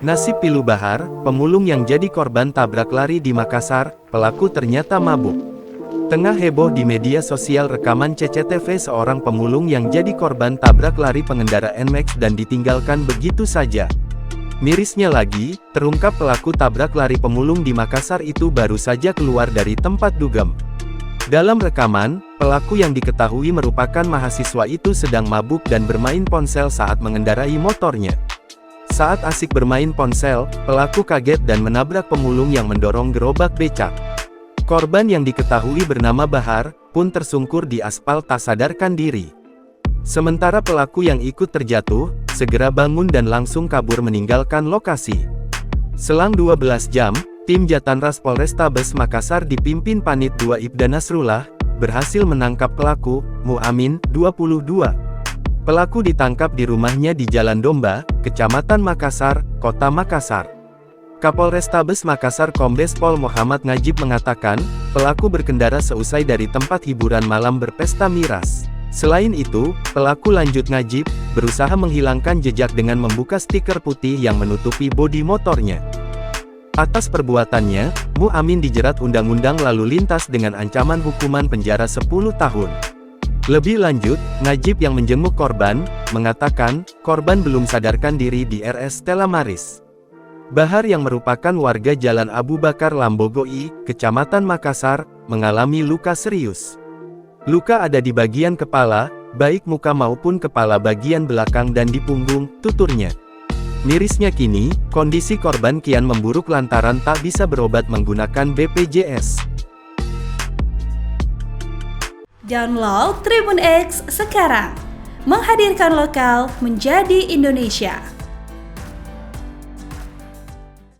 Nasib pilu Bahar, pemulung yang jadi korban tabrak lari di Makassar, pelaku ternyata mabuk. Tengah heboh di media sosial rekaman CCTV seorang pemulung yang jadi korban tabrak lari pengendara NMAX dan ditinggalkan begitu saja. Mirisnya lagi, terungkap pelaku tabrak lari pemulung di Makassar itu baru saja keluar dari tempat dugem. Dalam rekaman, pelaku yang diketahui merupakan mahasiswa itu sedang mabuk dan bermain ponsel saat mengendarai motornya. Saat asik bermain ponsel, pelaku kaget dan menabrak pemulung yang mendorong gerobak becak. Korban yang diketahui bernama Bahar, pun tersungkur di aspal tak sadarkan diri. Sementara pelaku yang ikut terjatuh, segera bangun dan langsung kabur meninggalkan lokasi. Selang 12 jam, tim Jatanras Polrestabes Makassar dipimpin Panit II Ibda Nasrullah, berhasil menangkap pelaku, Muamin, 22. Pelaku ditangkap di rumahnya di Jalan Domba, Kecamatan Makassar, Kota Makassar. Kapolrestabes Makassar Kombes Pol Muhammad Najib mengatakan, pelaku berkendara seusai dari tempat hiburan malam berpesta miras. Selain itu, pelaku lanjut Najib, berusaha menghilangkan jejak dengan membuka stiker putih yang menutupi bodi motornya. Atas perbuatannya, Muamin dijerat Undang-Undang Lalu Lintas dengan ancaman hukuman penjara 10 tahun. Lebih lanjut, Najib yang menjenguk korban, mengatakan, korban belum sadarkan diri di RS Stella Maris. Bahar yang merupakan warga Jalan Abu Bakar Lambogoi, Kecamatan Makassar, mengalami luka serius. Luka ada di bagian kepala, baik muka maupun kepala bagian belakang dan di punggung, tuturnya. Mirisnya kini, kondisi korban kian memburuk lantaran tak bisa berobat menggunakan BPJS. Download Tribun X sekarang, menghadirkan lokal menjadi Indonesia.